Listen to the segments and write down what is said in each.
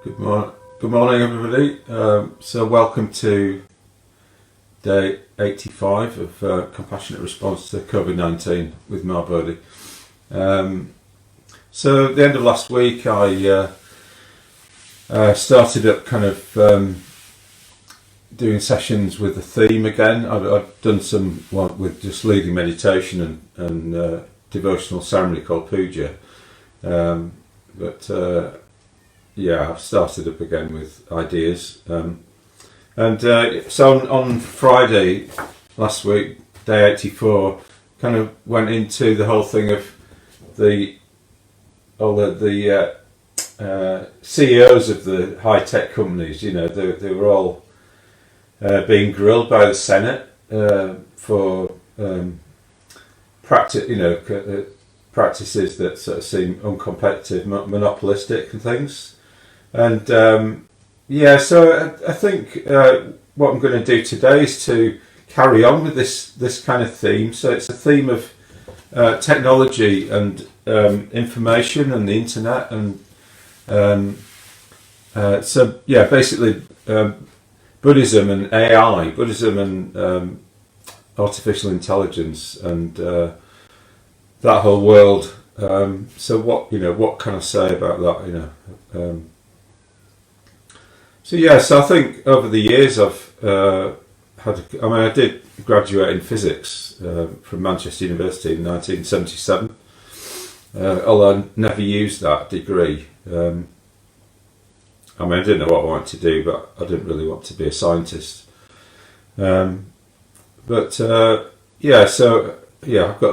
Good morning, everybody. So, welcome to day 85 of compassionate response to COVID-19 with my body. So, at the end of last week, I started up kind of doing sessions with the theme again. I've done some with just leading meditation and devotional ceremony called puja, yeah, I've started up again with ideas. So on Friday last week, day 84, kind of went into the whole thing of the CEOs of the high-tech companies. You know, they were all being grilled by the Senate for practices that sort of seem uncompetitive, monopolistic and things. And so I think what I'm going to do today is to carry on with this kind of theme. So it's a theme of technology and information and the internet, and basically Buddhism and AI, Buddhism and artificial intelligence, and that whole world. So what can I say about that? So I think over the years I've I did graduate in physics from Manchester University in 1977, although I never used that degree. I didn't know what I wanted to do, but I didn't really want to be a scientist. I've got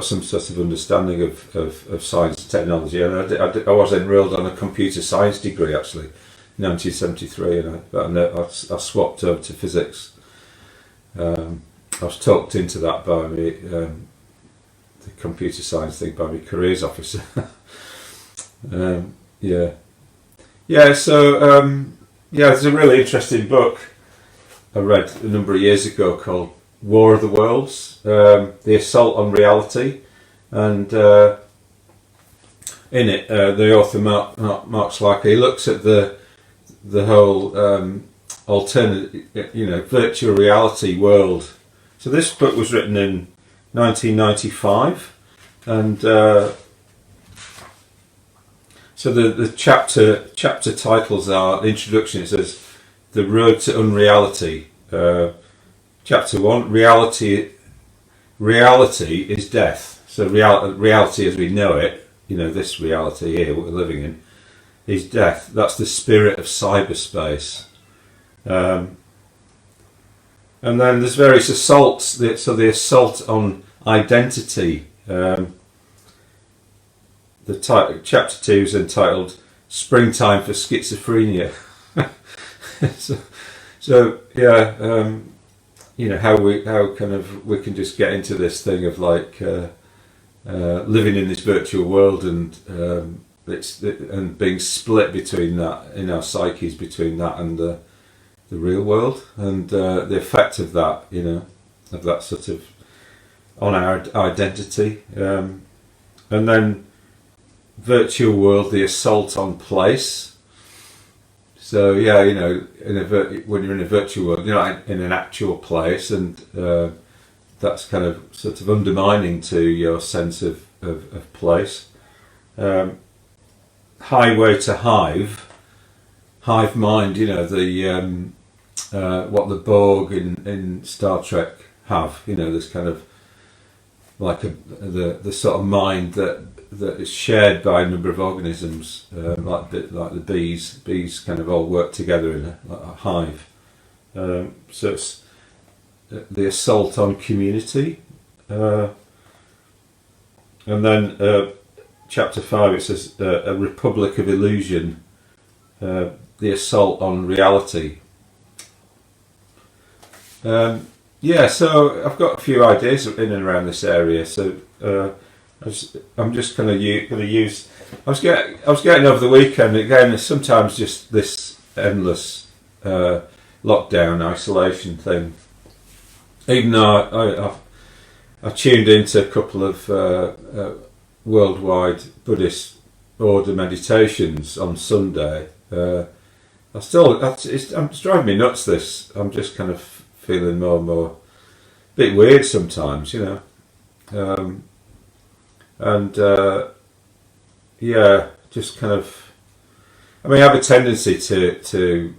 some sort of understanding of science and technology, and I was enrolled on a computer science degree actually. 1973, and I swapped over to physics. I was talked into that by the computer science thing by my careers officer. There's a really interesting book I read a number of years ago called War of the Worlds, The Assault on Reality, and in it the author Mark Schleicher, he looks at the whole alternate, virtual reality world. So this book was written in 1995, and so the chapter titles are the introduction. It says "The Road to Unreality." Chapter 1: Reality is death. So reality as we know it, this reality here, what we're living in, is death. That's the spirit of cyberspace. And then there's various assaults. So the assault on identity. Chapter 2 is entitled "Springtime for Schizophrenia." how we can just get into this thing of living in this virtual world and being split between that in our psyches, between that and the real world, and the effect of that, of that sort of on our identity, and then virtual world, the assault on place. So when you're in a virtual world, you're not in an actual place, and that's kind of sort of undermining to your sense of place. Highway to hive mind, what the Borg in Star Trek have, this kind of like the sort of mind that is shared by a number of organisms, like the bees kind of all work together in a hive. So it's the assault on community, and then Chapter 5, it says a republic of illusion, the assault on reality. So I've got a few ideas in and around this area. So I'm just going to use. I was getting over the weekend again. There's sometimes just this endless lockdown isolation thing. Even though I tuned into a couple of worldwide Buddhist order meditations on Sunday, it's driving me nuts. This, I'm just kind of feeling more and more a bit weird sometimes, and yeah, just kind of. I mean, I have a tendency to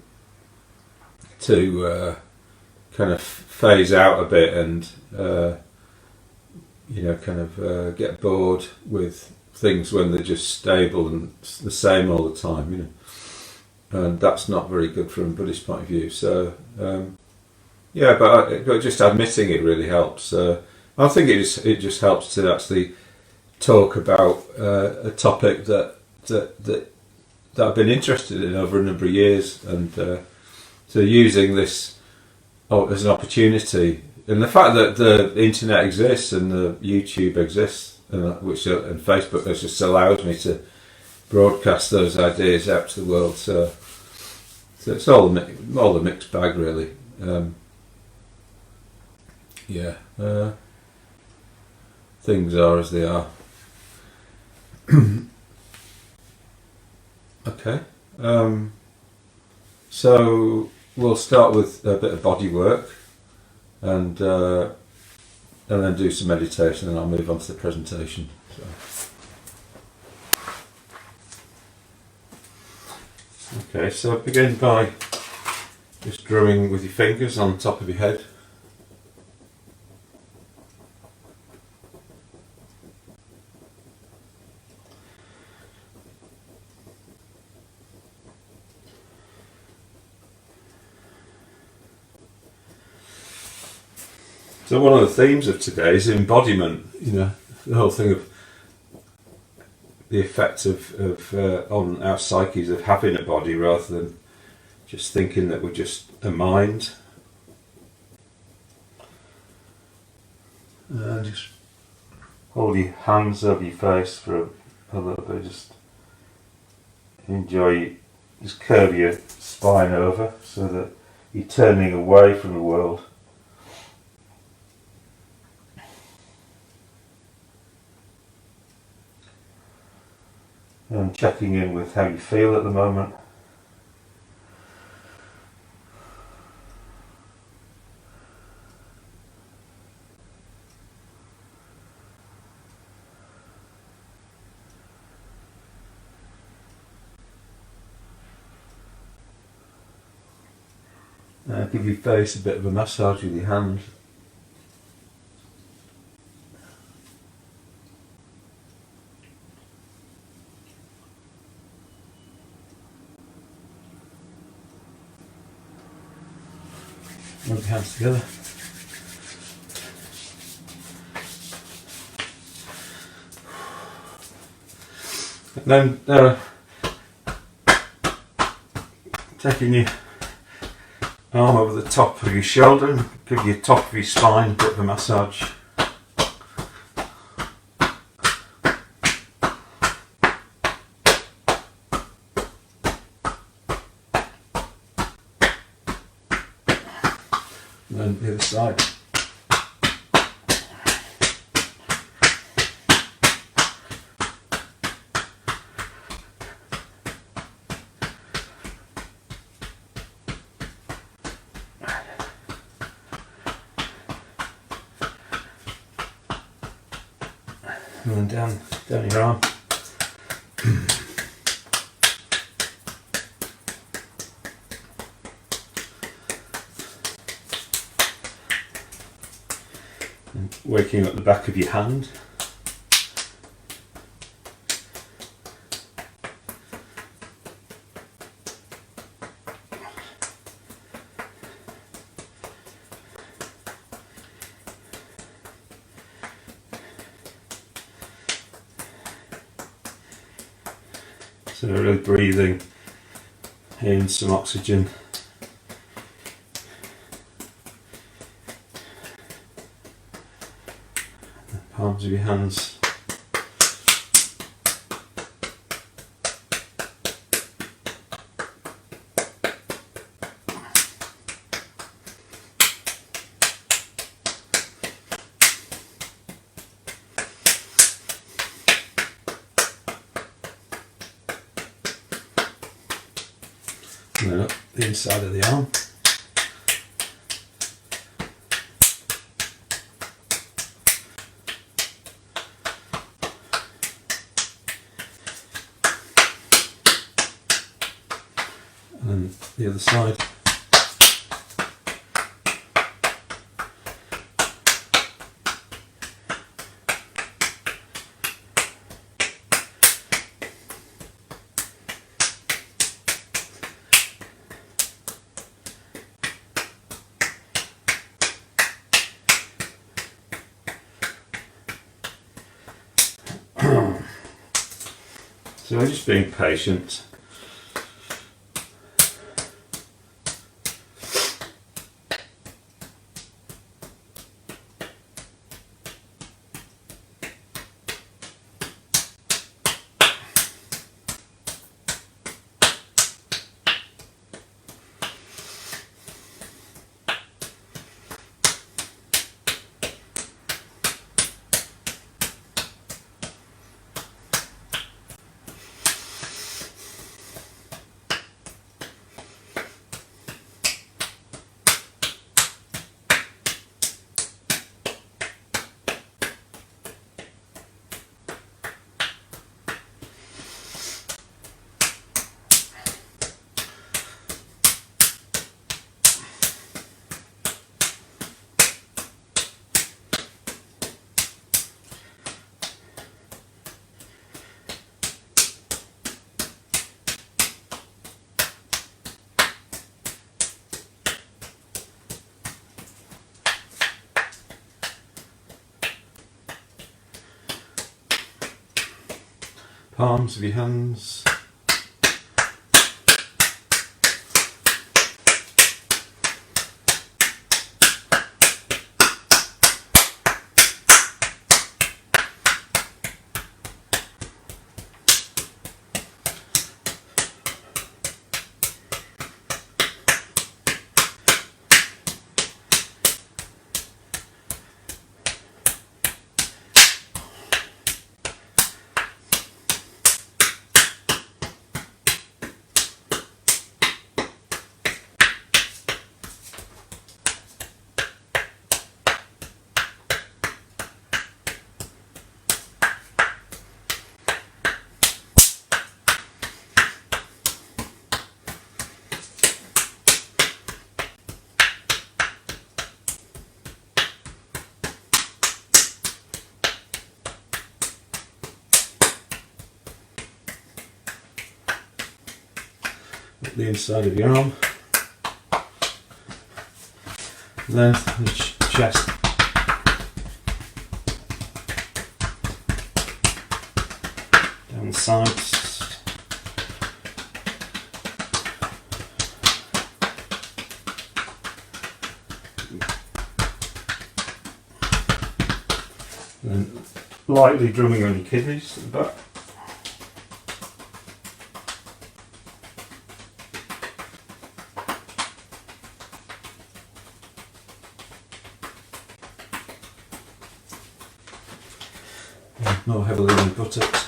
kind of phase out a bit and kind of get bored with things when they're just stable and the same all the time, and that's not very good from a Buddhist point of view. So but just admitting it really helps. I think it just helps to actually talk about a topic that I've been interested in over a number of years, and so using this as an opportunity, and the fact that the internet exists and the YouTube exists, and Facebook just allows me to broadcast those ideas out to the world. So it's all the mixed bag, really. Things are as they are. Okay. So we'll start with a bit of body work, and then do some meditation, and I'll move on to the presentation. Okay, so begin by just drumming with your fingers on top of your head. So one of the themes of today is embodiment. The whole thing of the effect of on our psyches of having a body rather than just thinking that we're just a mind. Just hold your hands over your face for a little bit. Just enjoy. Just curve your spine over so that you're turning away from the world. And checking in with how you feel at the moment. Give your face a bit of a massage with your hand. Rub your hands together. And then taking your arm over the top of your shoulder and give your top of your spine a bit of a massage. And then the other side. And then down your arm. And waking up the back of your hand. So really breathing in some oxygen. The palms of your hands. and then up the inside of the arm. And the other side. So we're just being patient. Palms of your hands. Up the inside of your arm. Then the chest. Down the sides. Then lightly drumming on your kidneys at the back. More heavily on the buttocks.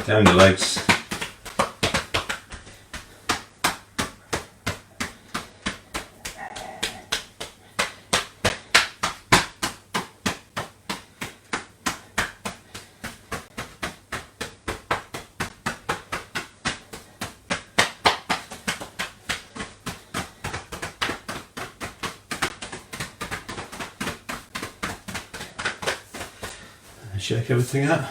Down the legs. Shake everything out.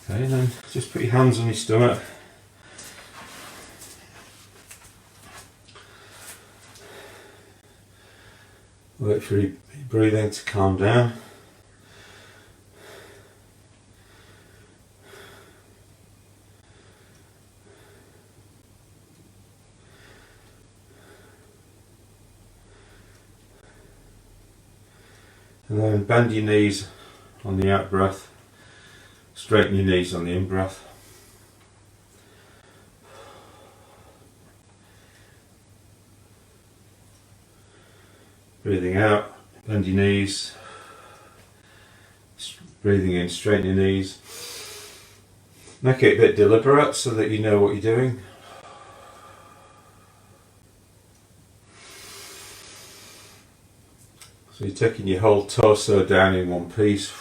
Okay, then just put your hands on your stomach. Wait for your breathing to calm down. And then bend your knees on the out breath, straighten your knees on the in breath. Breathing out, bend your knees. Breathing in, straighten your knees. Make it a bit deliberate so that you know what you're doing. So you're taking your whole torso down in one piece.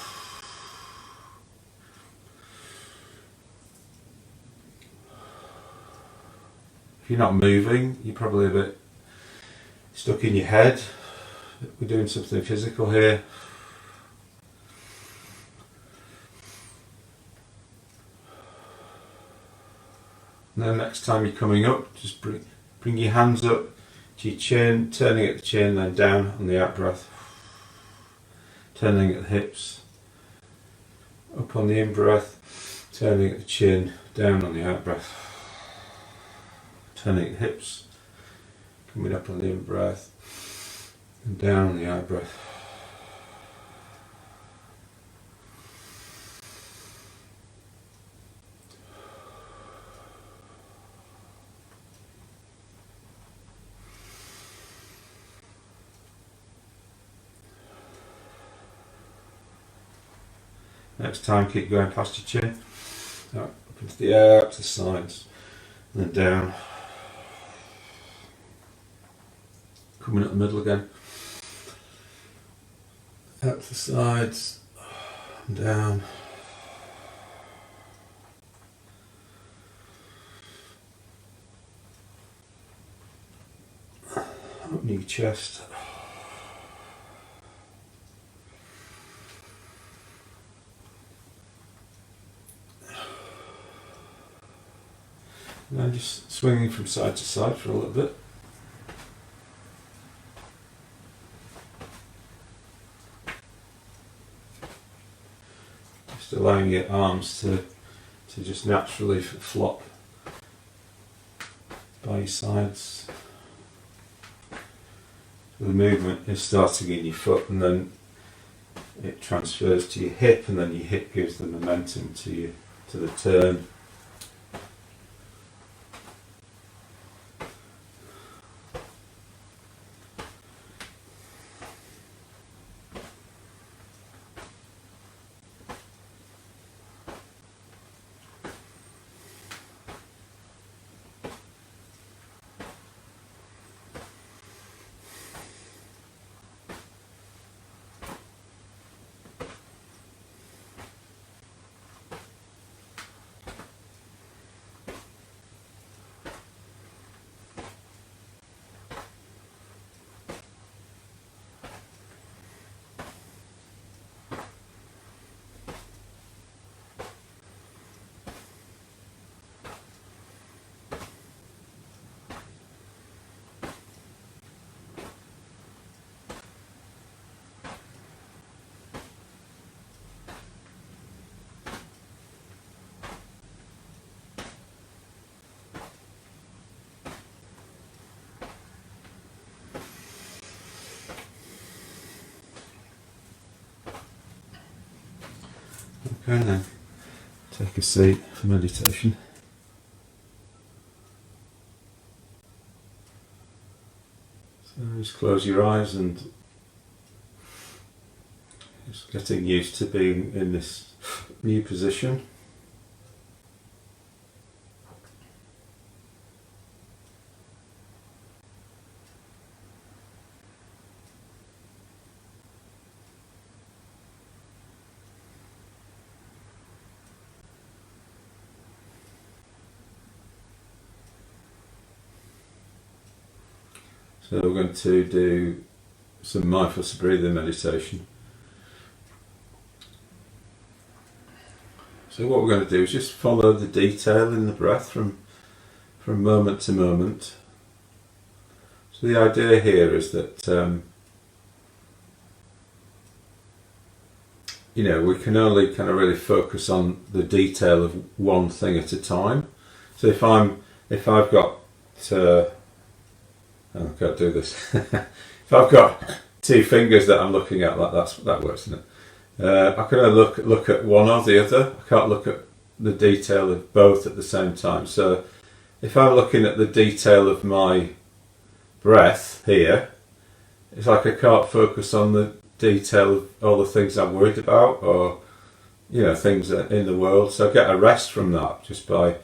If you're not moving, you're probably a bit stuck in your head. We're doing something physical here. And then next time you're coming up, just bring your hands up to your chin, turning at the chin, then down on the out breath. Turning at the hips, up on the in breath, turning at the chin, down on the out breath. Turning at the hips, coming up on the in breath, and down on the out breath. Next time, keep going past your chin, up into the air, up to the sides, and then down. Coming up the middle again, up to the sides, and down. Opening your chest. And then just swinging from side to side for a little bit. Just allowing your arms to just naturally flop by your sides. So the movement is starting in your foot, and then it transfers to your hip, and then your hip gives the momentum to the turn. Okay, then take a seat for meditation. So just close your eyes and just getting used to being in this new position. So we're going to do some mindfulness breathing meditation. So what we're going to do is just follow the detail in the breath from moment to moment. So the idea here is that we can only kind of really focus on the detail of one thing at a time. So if I've got I can't do this. If I've got two fingers that I'm looking at, like that works, isn't it? I can only look at one or the other. I can't look at the detail of both at the same time. So if I'm looking at the detail of my breath here, it's like I can't focus on the detail of all the things I'm worried about, or things in the world. So I get a rest from that just by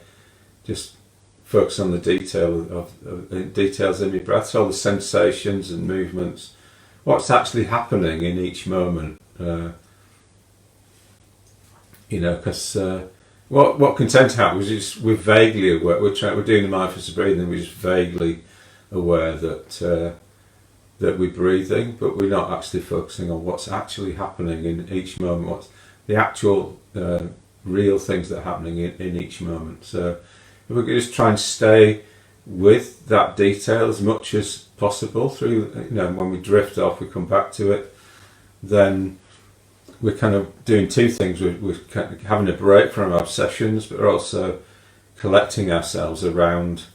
focus on the details in my breath, so all the sensations and movements, what's actually happening in each moment. Because what can tend to happen is we're vaguely aware. We're doing the mindfulness of breathing. We're just vaguely aware that we're breathing, but we're not actually focusing on what's actually happening in each moment. What's the actual real things that are happening in each moment. So if we could just try and stay with that detail as much as possible through, when we drift off, we come back to it, then we're kind of doing two things. We're kind of having a break from our obsessions, but we're also collecting ourselves around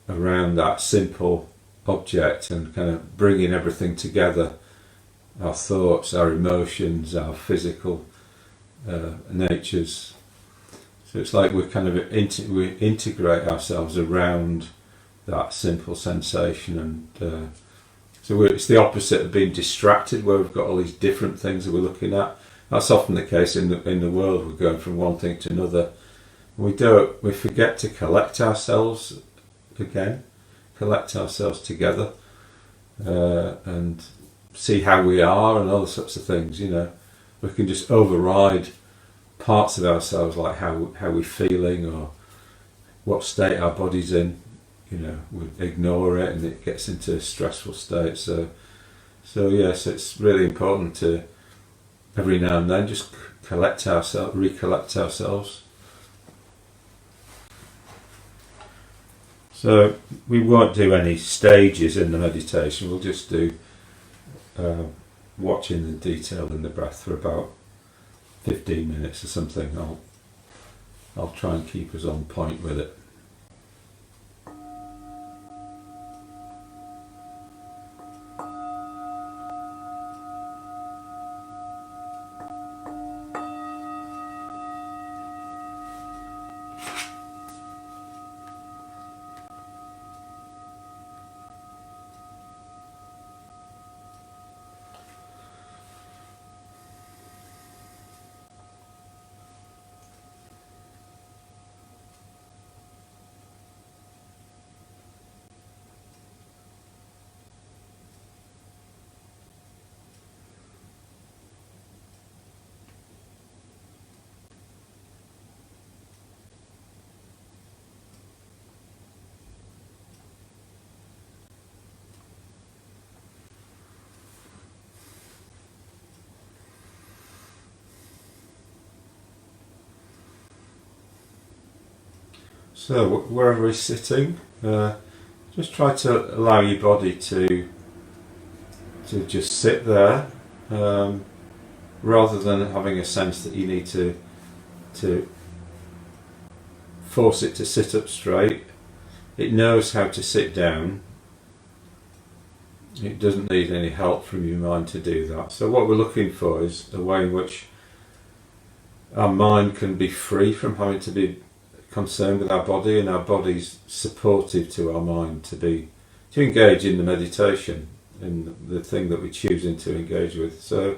that simple object and kind of bringing everything together, our thoughts, our emotions, our physical natures. So it's like we kind of we integrate ourselves around that simple sensation, and so it's the opposite of being distracted, where we've got all these different things that we're looking at. That's often the case in the world. We're going from one thing to another. We forget to collect ourselves again, collect ourselves together, and see how we are and all sorts of things. We can just override parts of ourselves, like how we're feeling or what state our body's in. We ignore it and it gets into a stressful state. So yes, it's really important to every now and then just recollect ourselves. So we won't do any stages in the meditation. We'll just do watching the detail in the breath for about 15 minutes or something. I'll try and keep us on point with it. So wherever we're sitting, just try to allow your body to just sit there, rather than having a sense that you need to force it to sit up straight. It knows how to sit down. It doesn't need any help from your mind to do that. So what we're looking for is a way in which our mind can be free from having to be concerned with our body, and our body's supportive to our mind to engage in the meditation, in the thing that we're choosing to engage with. So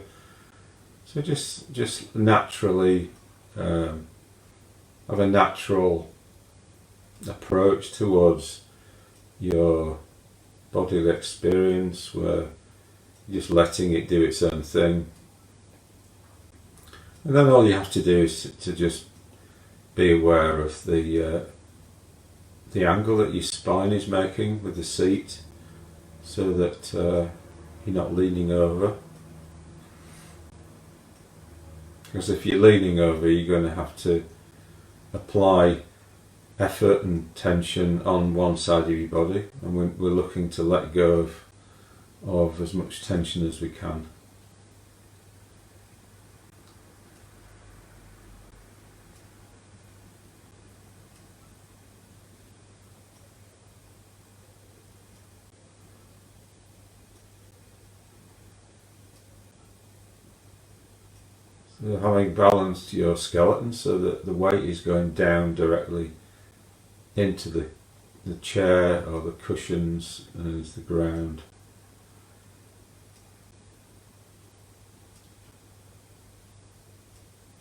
just naturally have a natural approach towards your bodily experience, where you're just letting it do its own thing. And then all you have to do is to just be aware of the angle that your spine is making with the seat, so that you're not leaning over. Because if you're leaning over, you're going to have to apply effort and tension on one side of your body, and we're looking to let go of as much tension as we can. having balanced your skeleton so that the weight is going down directly into the chair or the cushions and into the ground.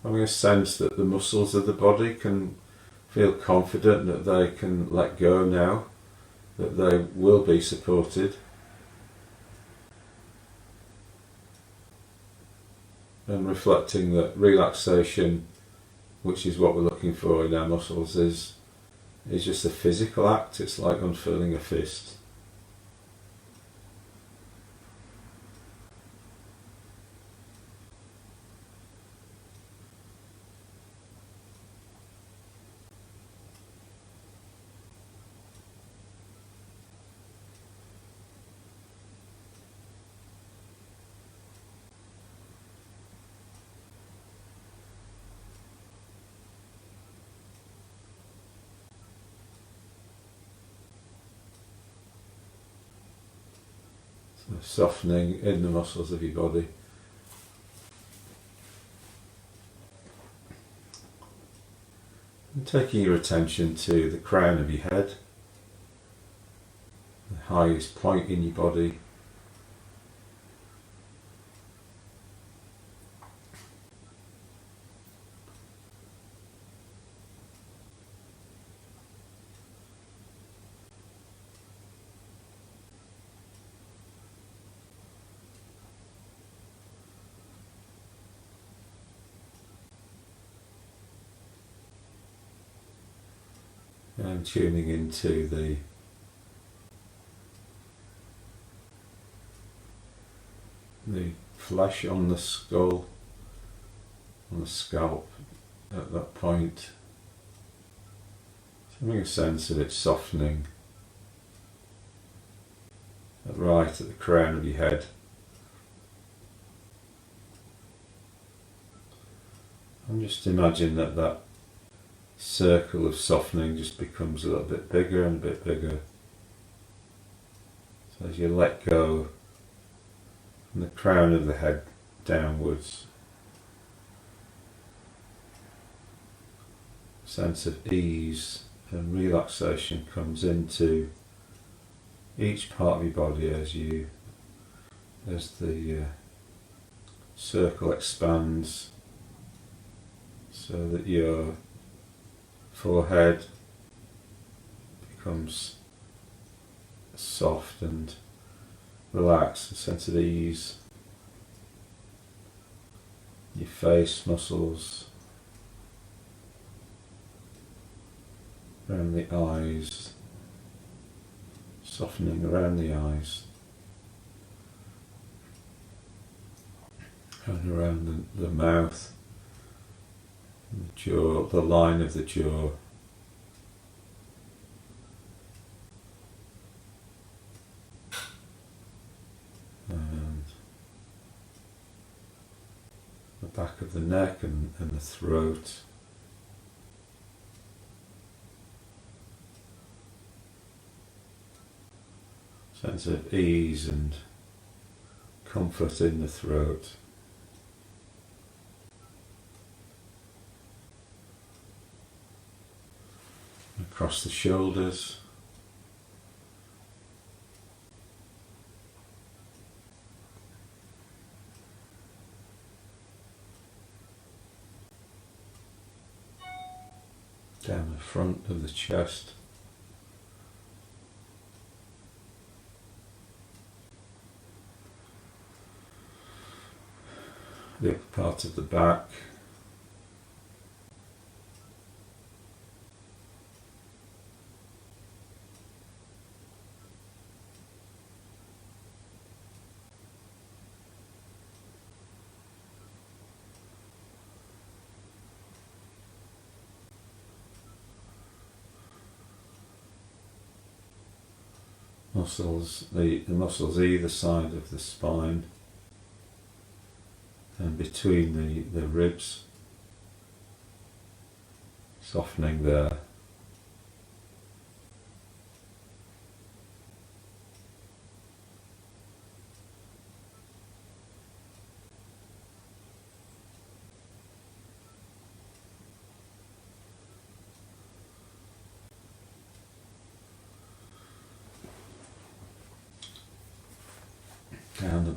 Having a sense that the muscles of the body can feel confident that they can let go now, that they will be supported. And reflecting that relaxation, which is what we're looking for in our muscles, is just a physical act. It's like unfurling a fist. Softening in the muscles of your body. And taking your attention to the crown of your head, the highest point in your body. And tuning into the flesh on the skull, on the scalp at that point. Having a sense of it softening right at the crown of your head. And just imagine that circle of softening just becomes a little bit bigger and a bit bigger. So as you let go from the crown of the head downwards, a sense of ease and relaxation comes into each part of your body as the circle expands, so that your forehead becomes soft and relaxed, a sense of ease. Your face muscles, around the eyes, softening around the eyes, and around the mouth, the jaw, the line of the jaw. And the back of the neck and the throat. Sense of ease and comfort in the throat. Across the shoulders. Down the front of the chest. The upper part of the back. Muscles, the muscles either side of the spine and between the ribs, softening there.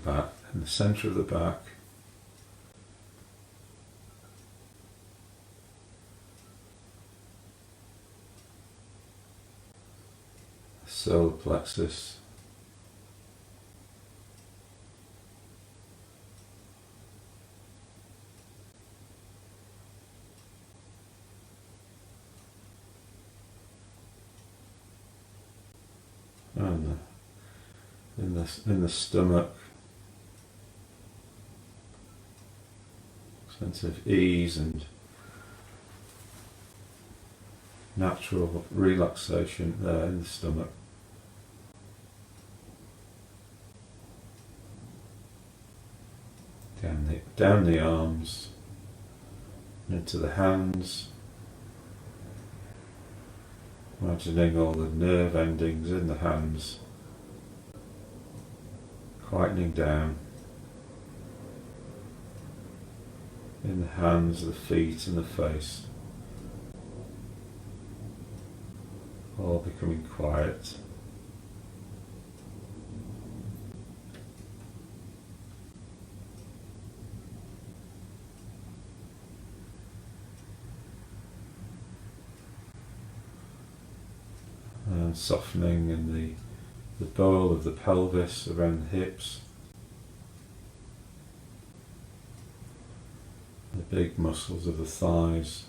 back, in the centre of the back. Solar plexus. And in the stomach, sense of ease and natural relaxation there in the stomach. Down the arms, into the hands, imagining all the nerve endings in the hands quietening down, in the hands, the feet and the face, all becoming quiet. And softening in the bowl of the pelvis around the hips, the big muscles of the thighs,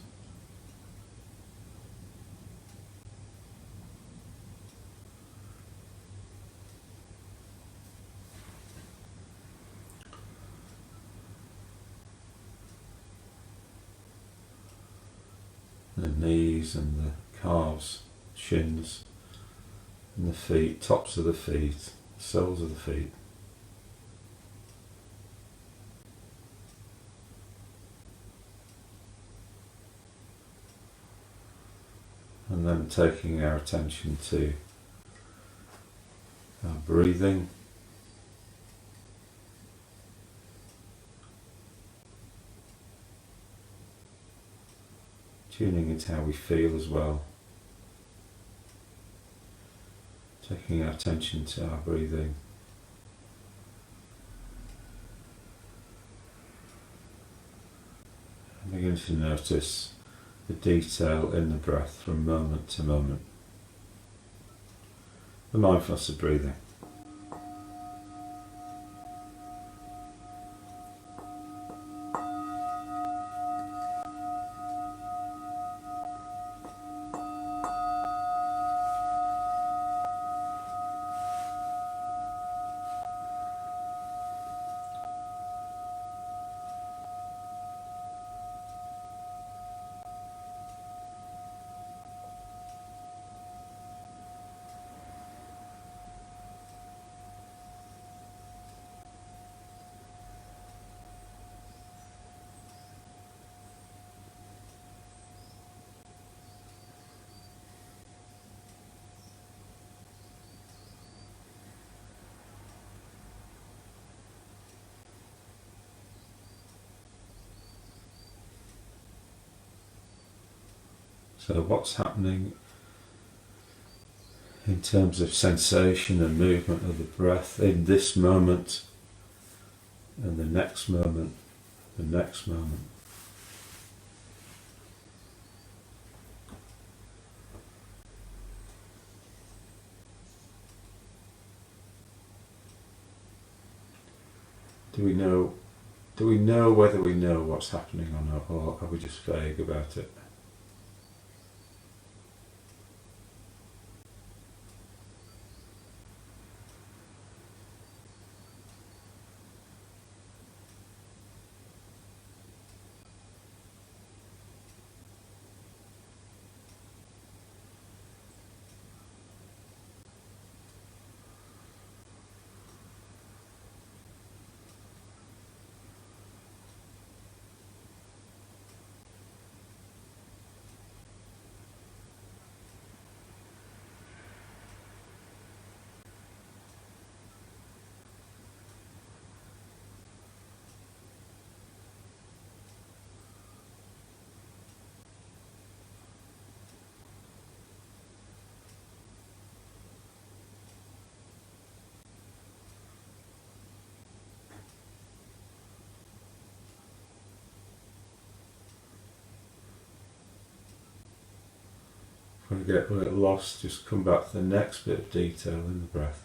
the knees and the calves, shins, and the feet, tops of the feet, soles of the feet. And then taking our attention to our breathing. Tuning into how we feel as well. Taking our attention to our breathing. And begin to notice the detail in the breath from moment to moment. The mindfulness of breathing. So what's happening in terms of sensation and movement of the breath in this moment and the next moment, the next moment. Do we know whether we know what's happening or not, or are we just vague about it? If I get a little lost, just come back to the next bit of detail in the breath.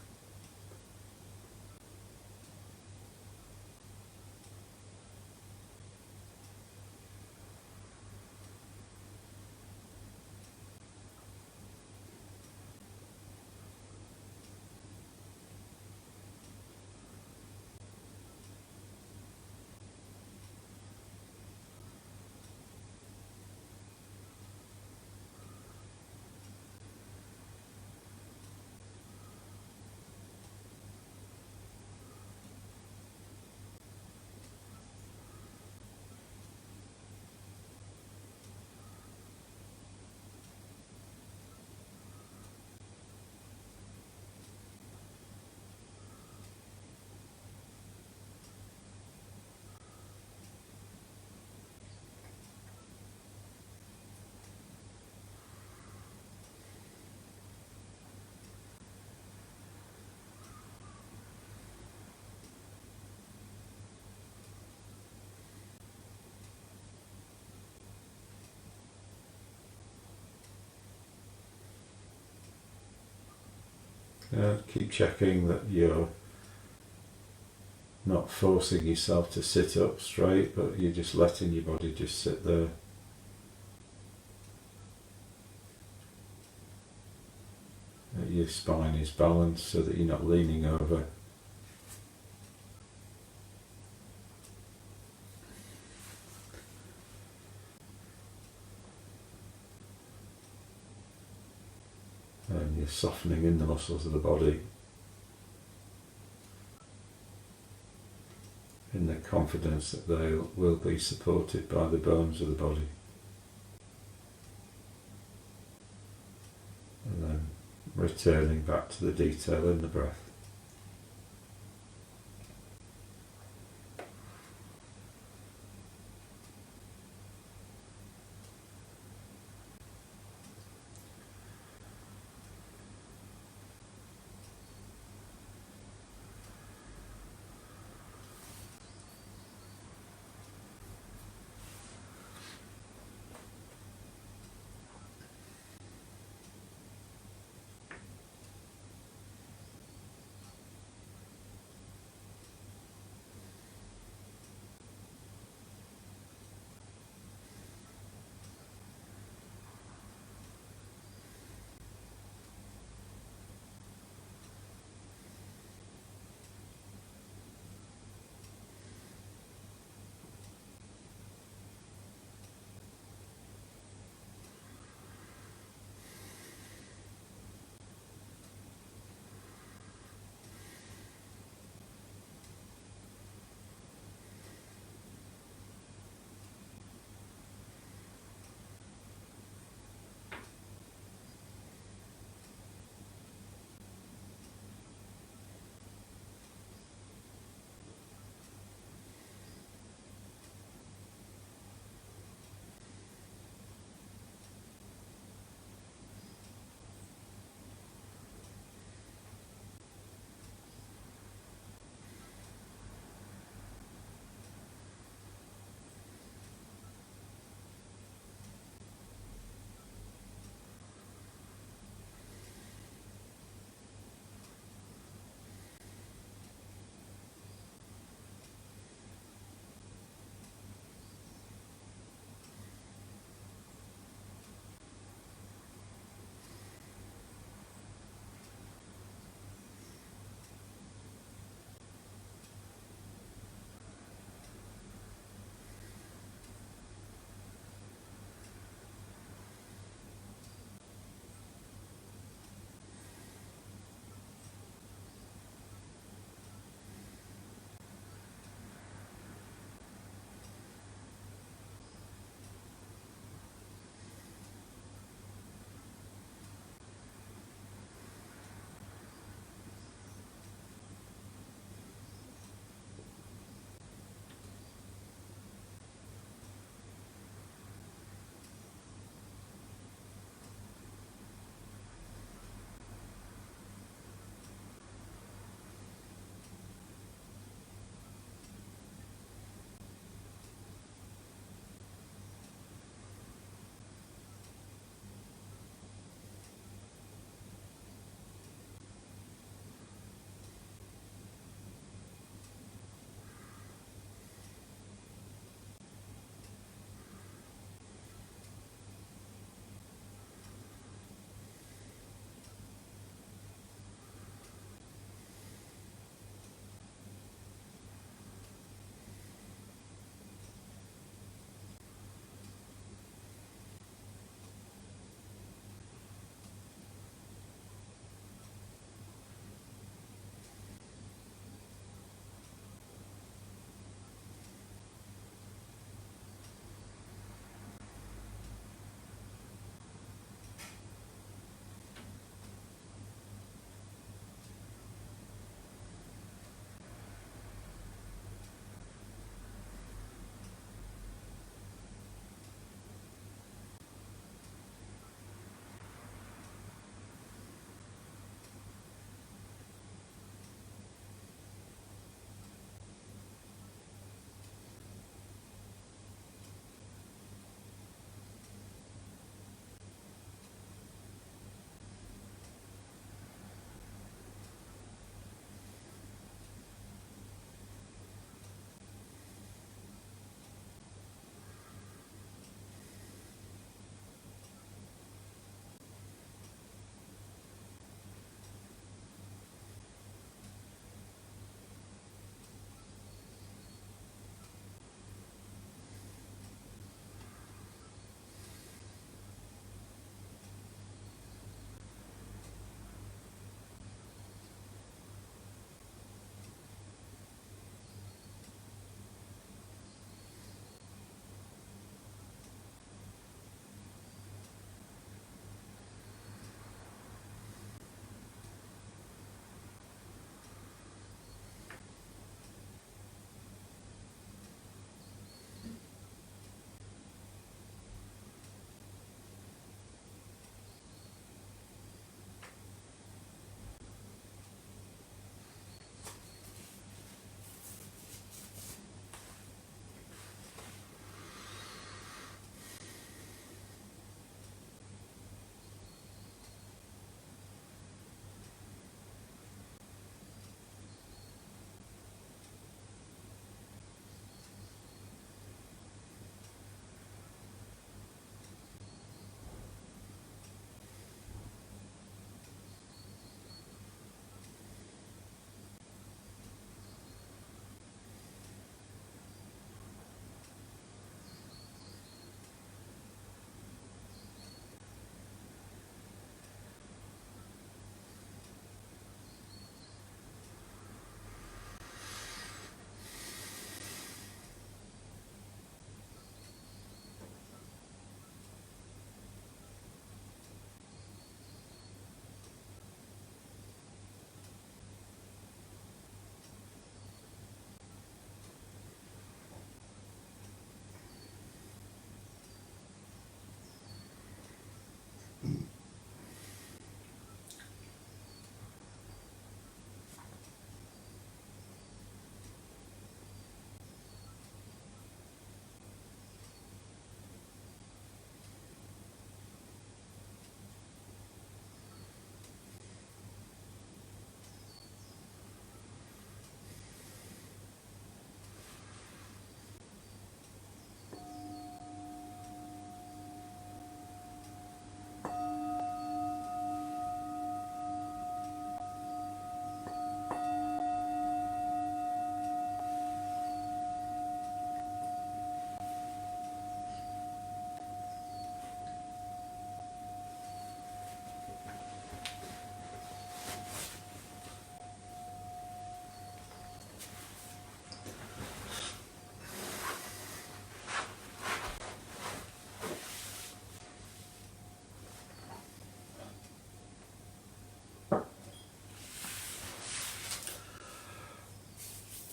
Keep checking that you're not forcing yourself to sit up straight, but you're just letting your body just sit there. That your spine is balanced so that you're not leaning over. And you're softening in the muscles of the body in the confidence that they will be supported by the bones of the body. And then returning back to the detail in the breath.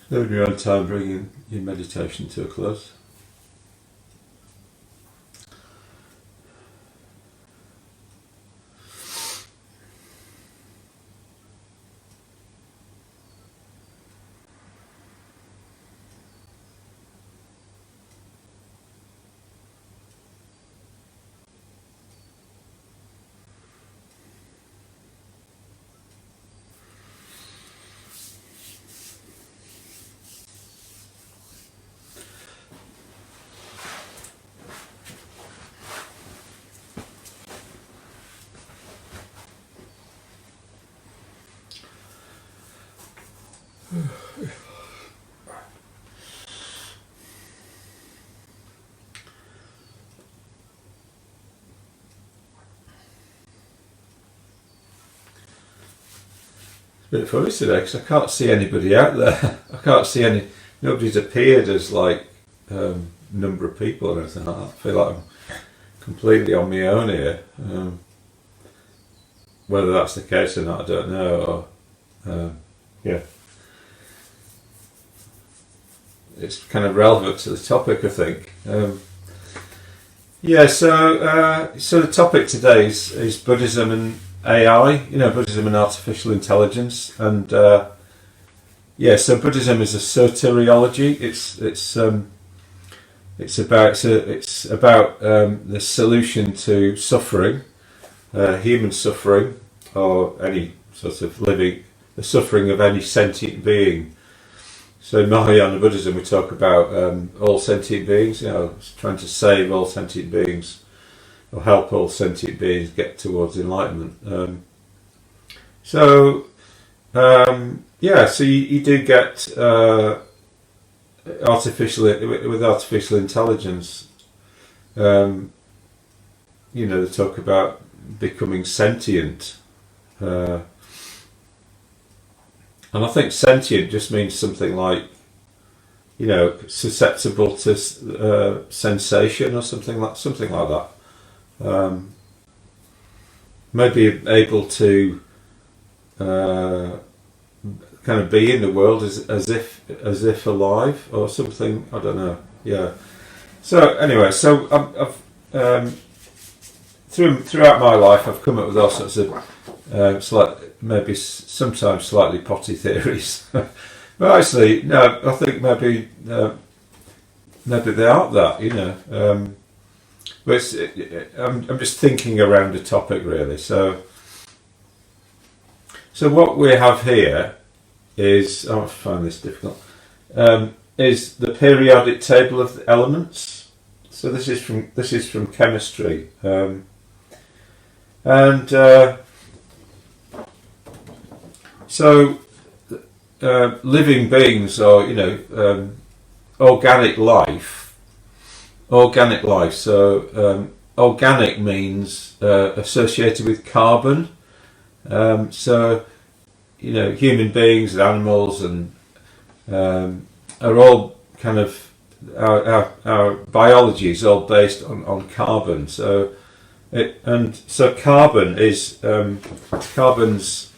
So in your own time, bringing your meditation to a close. It's a bit funny today because I can't see anybody out there. I can't see any. Nobody's appeared as like number of people or anything like that. I feel like I'm completely on my own here. Whether that's the case or not, I don't know. Or, yeah, it's kind of relevant to the topic, I think. Yeah, so the topic today is Buddhism and AI. You know, Buddhism and artificial intelligence, and yeah. So Buddhism is a soteriology. It's about the solution to suffering, human suffering, or any sort of the suffering of any sentient being. So in Mahayana Buddhism, we talk about all sentient beings. You know, trying to save all sentient beings, or help all sentient beings get towards enlightenment. Yeah, so you do get with artificial intelligence. You know, they talk about becoming sentient, and I think sentient just means something like, you know, susceptible to sensation or something like that. Maybe able to kind of be in the world as if alive or something. I don't know. Yeah. So anyway, I've throughout my life I've come up with all sorts of maybe sometimes slightly potty theories, but actually no, I think maybe they aren't that. You know. But I'm just thinking around the topic really. So what we have here is, I find this difficult, is the periodic table of the elements. So this is from chemistry, so living beings, or you know, organic life. So organic means associated with carbon. So you know, human beings and animals and are all kind of our biology is all based on carbon. So carbon is carbon's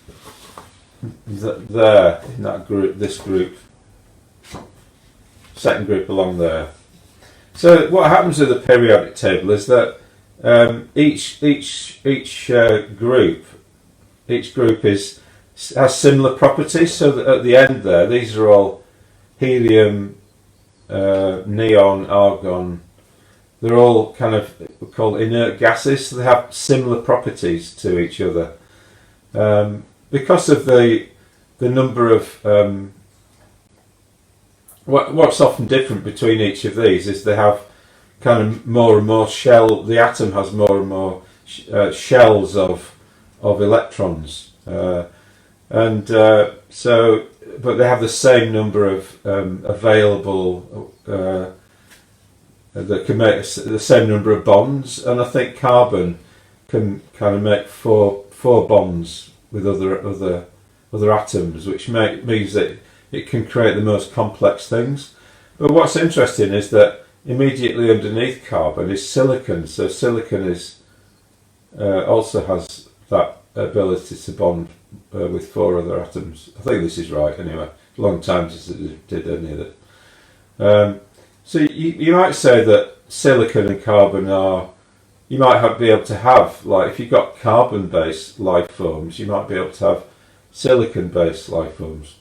there in that group, this group, second group along there. So what happens with the periodic table is that each group has similar properties. So that at the end there, these are all helium, neon, argon. They're all kind of called inert gases. So they have similar properties to each other because of the number of. What's often different between each of these is they have kind of more and more shell. The atom has more and more shells of electrons, but they have the same number of available that can make the same number of bonds. And I think carbon can kind of make four bonds with other atoms, which means that it can create the most complex things. But what's interesting is that immediately underneath carbon is silicon. So silicon is also has that ability to bond with four other atoms. I think this is right anyway. a long time since it did any of it. So you might say that silicon and carbon are, you might be able to have, like if you've got carbon-based life forms, you might be able to have silicon-based life forms.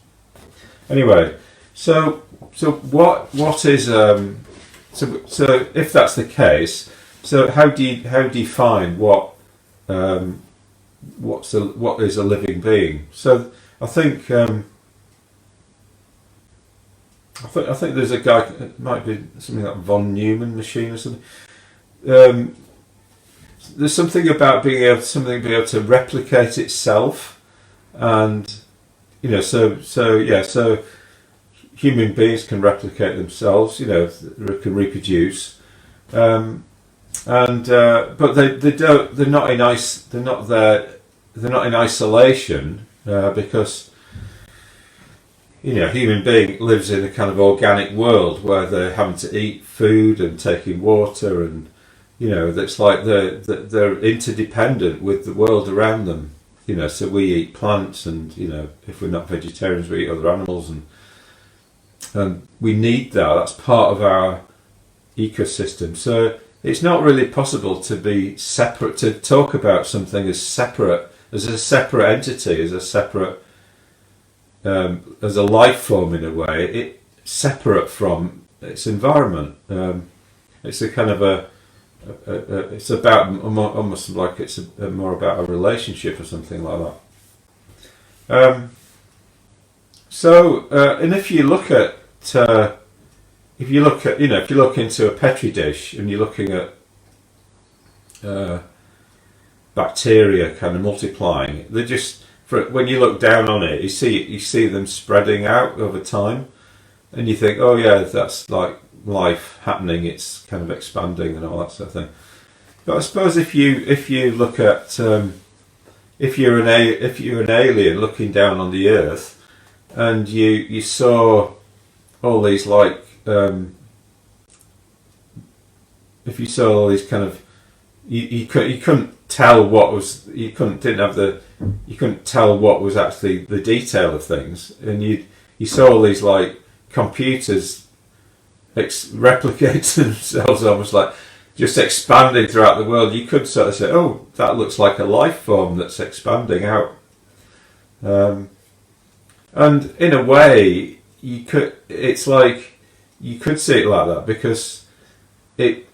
Anyway, so what is so if that's the case, so how do you define what is a living being? So I think there's a guy, it might be something like von Neumann machine or something. There's something about being able to replicate itself, and so human beings can replicate themselves, they can reproduce, but they don't. They're not in isolation because human being lives in a kind of organic world where they're having to eat food and taking water, and that's like they're interdependent with the world around them. So we eat plants, and if we're not vegetarians, we eat other animals, and we need that. That's part of our ecosystem. So it's not really possible to be separate, to talk about something as separate, as a separate entity, as a separate, as a life form in a way, it separate from its environment. It's a kind of it's about almost like it's more about a relationship or something like that. And if you look at if you look into a petri dish and you're looking at bacteria kind of multiplying, they just, when you look down on it, you see them spreading out over time, and you think, oh yeah, that's like life happening. It's kind of expanding and all that sort of thing. But I suppose if you look at if you're an alien looking down on the Earth, and you saw all these like if you saw all these kind of you couldn't tell what was, you couldn't tell what was actually the detail of things, and you saw all these like computers replicate themselves almost like just expanding throughout the world. You could sort of say, oh, that looks like a life form that's expanding out, and in a way it's like you could see it like that, because it,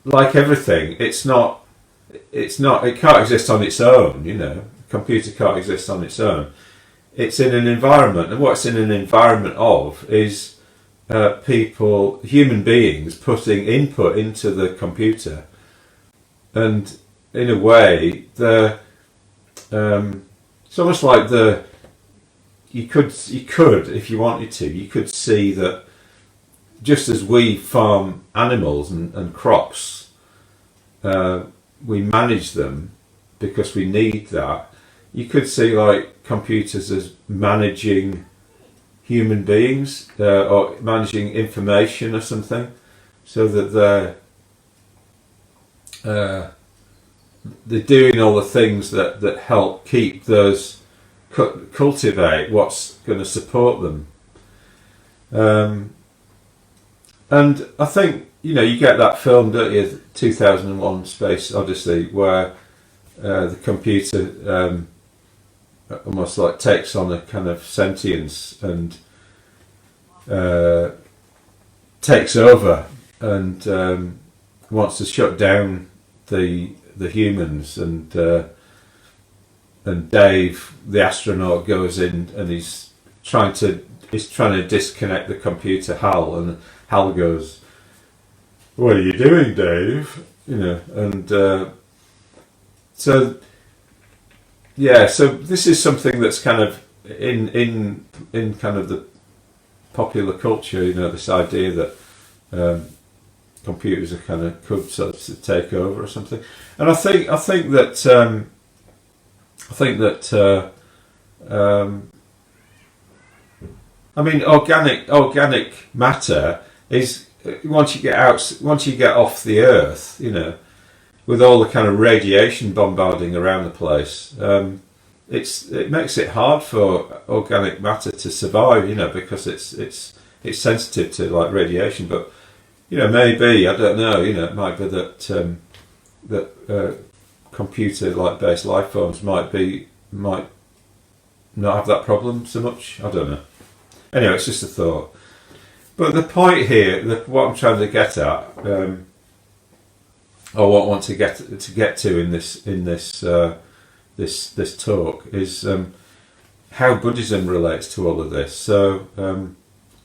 like everything, it can't exist on its own. A computer can't exist on its own. It's in an environment, and what it's in an environment of is people, human beings, putting input into the computer, and in a way, it's almost like you could, if you wanted to, you could see that just as we farm animals and crops, we manage them because we need that. You could see like computers as managing human beings, or managing information or something, so that they're doing all the things that help keep those, cultivate what's going to support them. And I think, you get that film, don't you, 2001 Space Odyssey, where the computer almost like takes on a kind of sentience and takes over, and wants to shut down the humans, and Dave, the astronaut, goes in and he's trying to disconnect the computer, Hal, and Hal goes, "What are you doing, Dave?" And so this is something that's kind of in kind of the popular culture, this idea that computers could sort of take over or something. And I think that organic matter is, once you get off the Earth, with all the kind of radiation bombarding around the place, it makes it hard for organic matter to survive, because it's sensitive to like radiation. But maybe, I don't know, it might be that computer like based life forms might not have that problem so much. I don't know. Anyway, it's just a thought. But the point here, what I'm trying to get at, or what I want to get to in this talk is how Buddhism relates to all of this. So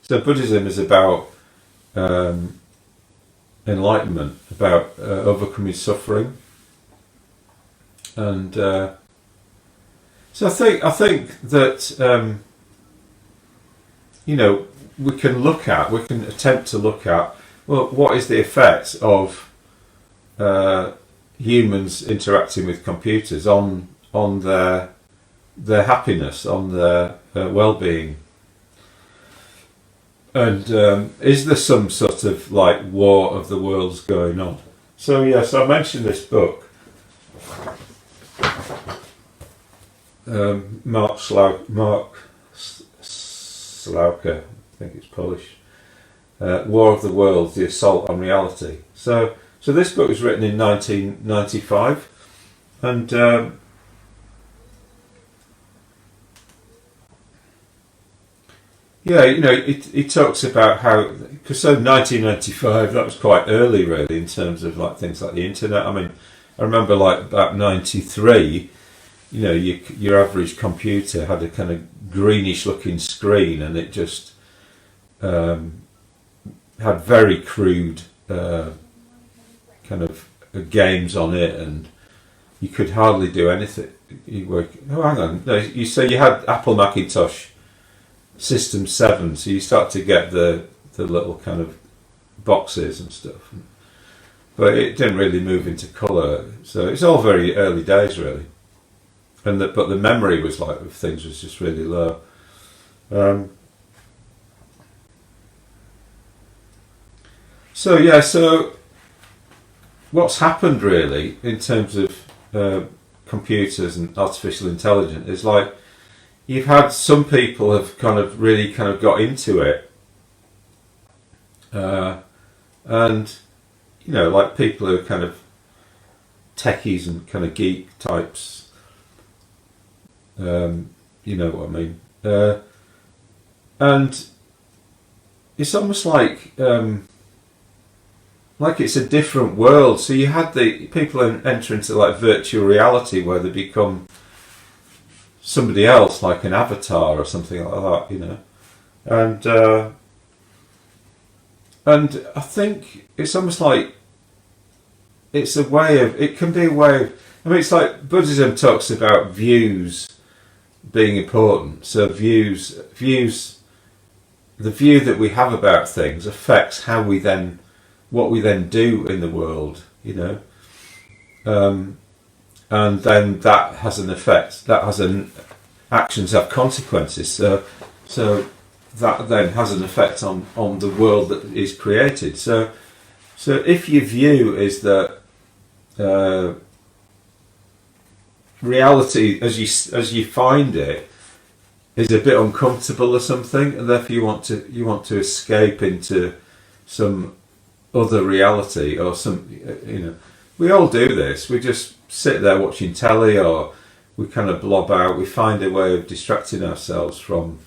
Buddhism is about enlightenment, about overcoming suffering, and so I think that we can attempt to look at, well, what is the effect of humans interacting with computers on their happiness, on their well-being, and is there some sort of like war of the worlds going on? So I mentioned this book. Mark Slauka, I think it's Polish. War of the Worlds: The Assault on Reality. So this book was written in 1995, and it talks about how, because 1995, that was quite early really in terms of like things like the internet. I mean, I remember like about 93. Your average computer had a kind of greenish looking screen, and it just had very crude kind of games on it, and you could hardly do anything. You say you had Apple Macintosh System 7, so you start to get the little kind of boxes and stuff, but it didn't really move into colour. So it's all very early days really. But the memory was like of things was just really low. So what's happened really in terms of computers and artificial intelligence is like you've had some people have kind of got into it, and like people who are kind of techies and kind of geek types. You know what I mean, and it's almost like it's a different world. So you had the people enter into like virtual reality where they become somebody else, like an avatar or something like that, and I think it's almost like it can be a way of, I mean, it's like Buddhism talks about views being important. So the view that we have about things affects what we then do in the world, and then that has an effect. Actions have consequences. So that then has an effect on the world that is created. So if your view is that reality as you find it is a bit uncomfortable or something, and therefore you want to escape into some other reality or some, we all do this. We just sit there watching telly, or we kind of blob out. We find a way of distracting ourselves from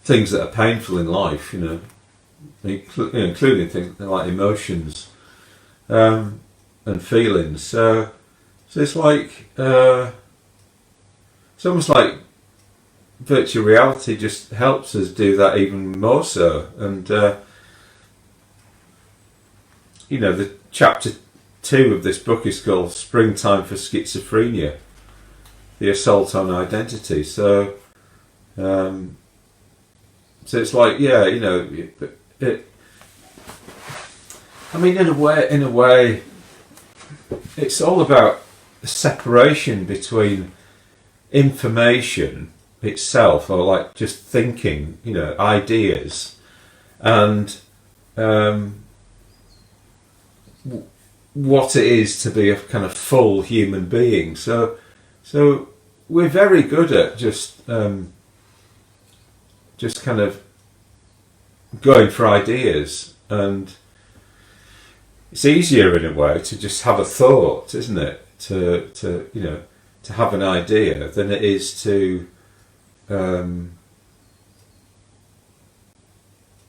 things that are painful in life, including things like emotions. And feelings. So it's like it's almost like virtual reality just helps us do that even more so. And the chapter 2 of this book is called "Springtime for Schizophrenia: The Assault on Identity." So it's like I mean, in a way, it's all about the separation between information itself, or like just thinking, ideas, and what it is to be a kind of full human being. So we're very good at just kind of going for ideas, and it's easier in a way to just have a thought, isn't it? To have an idea than it is to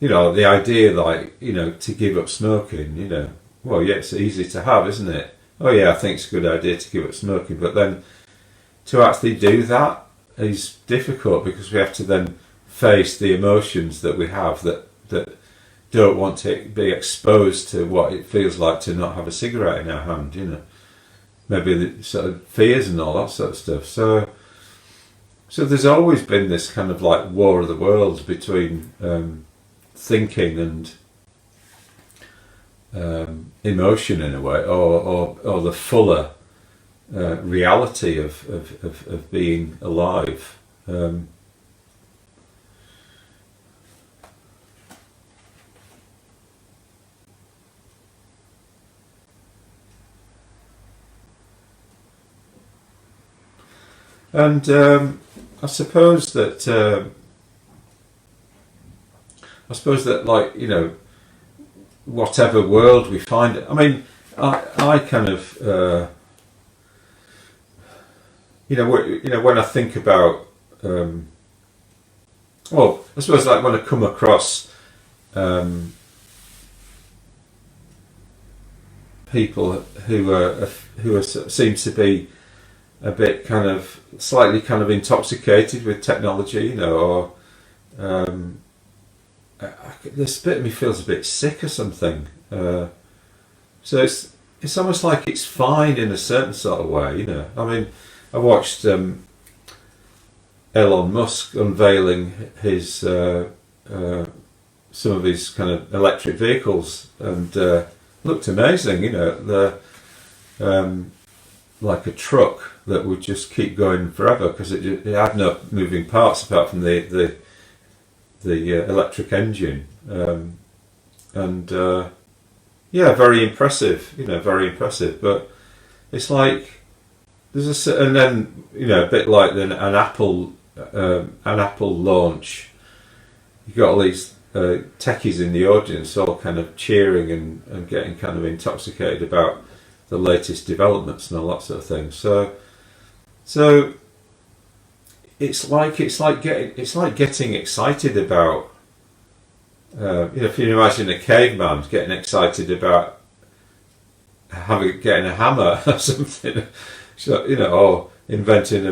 the idea, like, to give up smoking. Well, yeah, it's easy to have, isn't it? Oh yeah, I think it's a good idea to give up smoking, but then to actually do that is difficult, because we have to then face the emotions that we have that don't want to be exposed to what it feels like to not have a cigarette in our hand, maybe the sort of fears and all that sort of stuff. So there's always been this kind of like war of the worlds between thinking and emotion, in a way, or the fuller reality of being alive. And I suppose that like, whatever world we find it. I mean, I kind of when I think about well, I suppose like when I come across people who seem to be a bit kind of slightly kind of intoxicated with technology, or this bit of me feels a bit sick or something. So it's almost like it's fine in a certain sort of way, I mean, I watched Elon Musk unveiling his some of his kind of electric vehicles, and looked amazing. The like a truck that would just keep going forever, because it had no moving parts apart from the electric engine, and yeah, very impressive, very impressive. But it's like there's and then a bit like an Apple launch. You've got all these techies in the audience, all kind of cheering and getting kind of intoxicated about the latest developments and all that sort of thing. So it's like getting excited about. If you imagine a caveman getting excited about getting a hammer or something, so, or inventing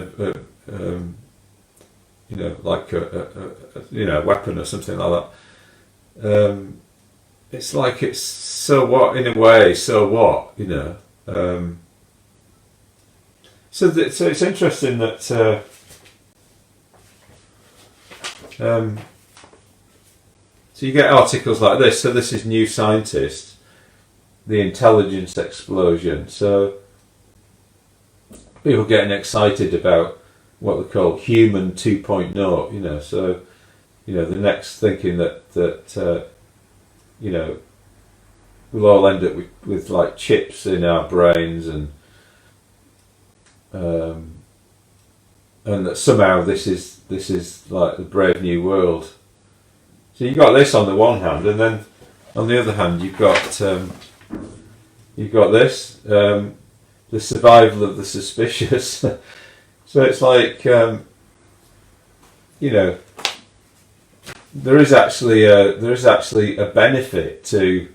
like a weapon or something like that. It's like, it's so what, in a way, so what, so it's interesting that so you get articles like this. So this is New Scientist, the intelligence explosion. So people getting excited about what they call human 2.0, so the next, thinking that we'll all end up with like chips in our brains, and that somehow this is like the brave new world. So you've got this on the one hand, and then on the other hand you've got this, the survival of the suspicious. So it's like there is actually a benefit to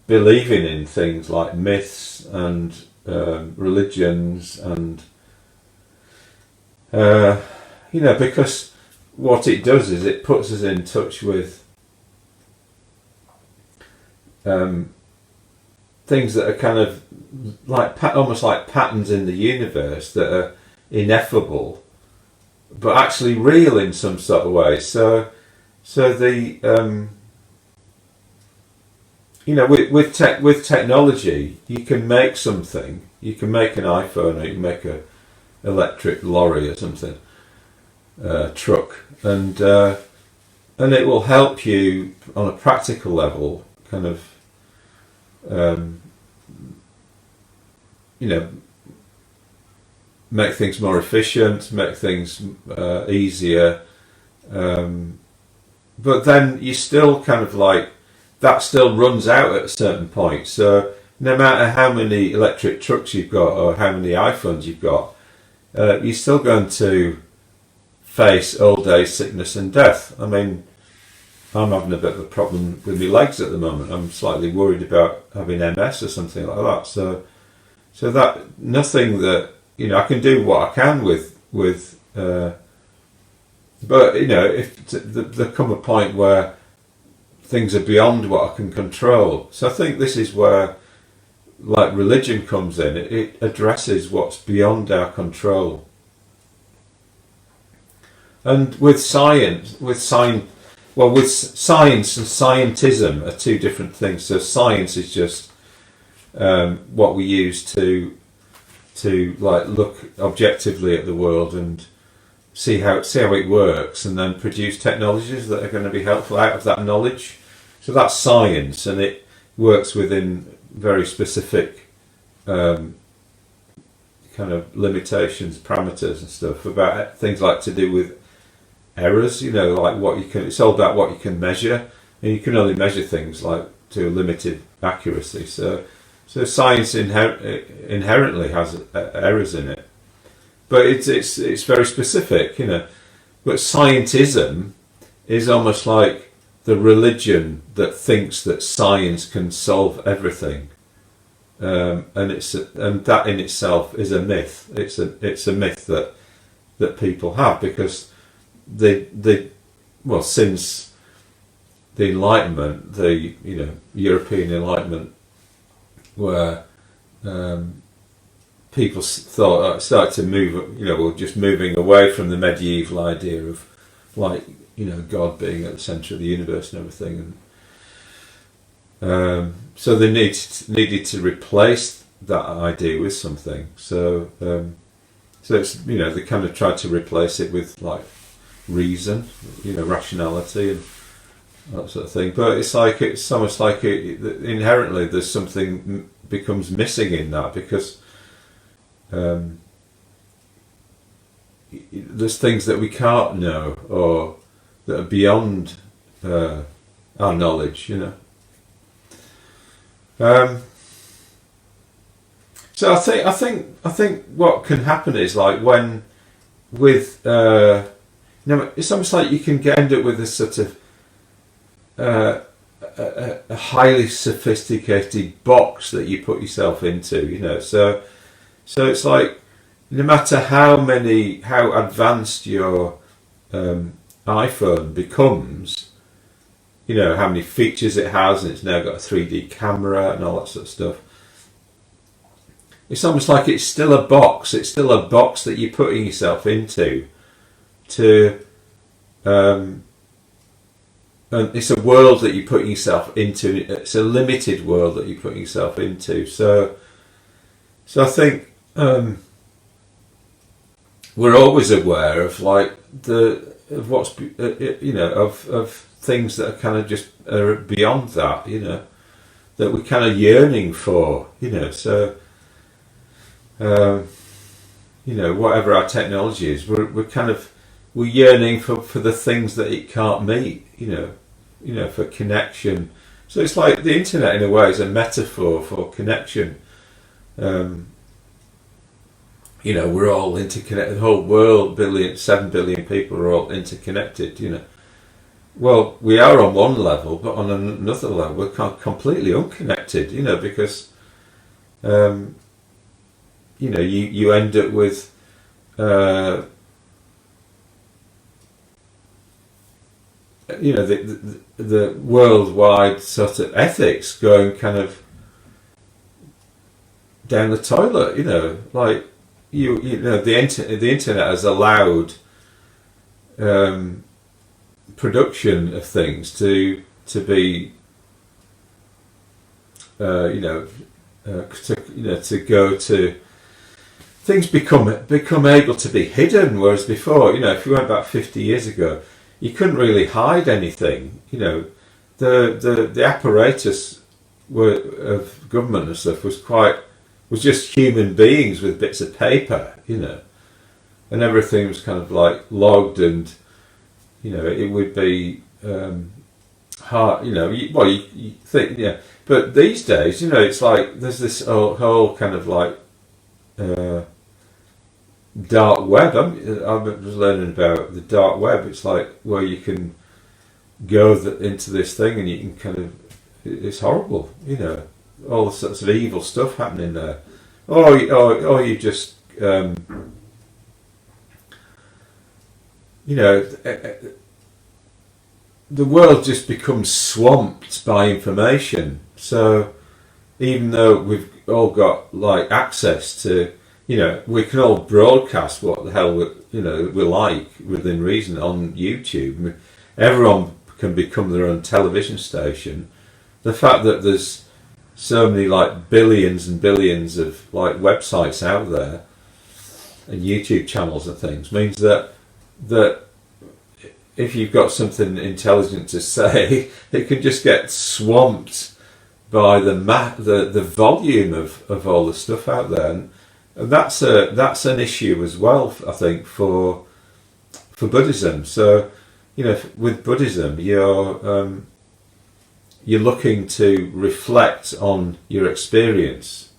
believing in things like myths and religions, and because what it does is it puts us in touch with things that are kind of like almost like patterns in the universe that are ineffable, but actually real in some sort of way. So the with technology, you can make something. You can make an iPhone, or you can make a electric lorry or something, truck, and it will help you on a practical level, kind of you know, make things more efficient, make things easier. But then you still kind of like, that still runs out at a certain point. So no matter how many electric trucks you've got or how many iPhones you've got, you're still going to face old age, sickness and death. I mean, I'm having a bit of a problem with my legs at the moment. I'm slightly worried about having MS or something like that. So that, nothing that, you know, I can do what I can with but you know, if there come a point where things are beyond what I can control. So I think this is where, like, religion comes in. It addresses what's beyond our control. And with science and scientism are two different things. So science is just what we use to like look objectively at the world and see how it works, and then produce technologies that are going to be helpful out of that knowledge. So that's science, and it works within very specific kind of limitations, parameters and stuff, about things like to do with errors, you know, like what you can, it's all about what you can measure, and you can only measure things like to a limited accuracy. So science inherently has errors in it, but it's very specific, you know. But scientism is almost like the religion that thinks that science can solve everything, and that in itself is a myth. It's a myth that people have, because since the Enlightenment, the European Enlightenment, where people thought started to move, just moving away from the medieval idea of, like, God being at the centre of the universe and everything, and so they needed to replace that idea with something. So it's they kind of tried to replace it with, like, reason, rationality and that sort of thing. But it's almost like inherently there's something becomes missing in that, because there's things that we can't know, or that are beyond our knowledge, So I think what can happen is, like, when with it's almost like you can end up with a sort of a highly sophisticated box that you put yourself into, So it's like, no matter how advanced your iPhone becomes, how many features it has, and it's now got a 3D camera and all that sort of stuff. It's almost like it's still a box. It's still a box that you're putting yourself into. And it's a world that you're putting yourself into. It's a limited world that you're putting yourself into. So I think we're always aware of, like, of what's of things that are kind of just beyond that, that we're kind of yearning for, So whatever our technology is, we're yearning for the things that it can't meet, for connection. So it's like the internet, in a way, is a metaphor for connection. We're all interconnected. The whole world, 7 billion people are all interconnected, Well, we are on one level, but on another level, we're completely unconnected, because you end up with the worldwide sort of ethics going kind of down the toilet, like the internet has allowed production of things to be to go to things become able to be hidden, whereas before, if you went back 50 years ago, you couldn't really hide anything. The apparatus of government and stuff was quite was just human beings with bits of paper, and everything was kind of like logged, and it would be hard, you think, yeah. But these days, it's like there's this whole kind of like dark web. I was learning about the dark web. It's like where you can go into this thing and you can kind of, it's horrible, all sorts of evil stuff happening there. Or you just, the world just becomes swamped by information. So even though we've all got like access to, we can all broadcast what the hell we like within reason on YouTube. I mean, everyone can become their own television station. The fact that there's so many like billions and billions of like websites out there and YouTube channels and things means that if you've got something intelligent to say, it can just get swamped by the volume of all the stuff out there, and that's an issue as well, I think, for Buddhism. So with Buddhism, you're looking to reflect on your experience.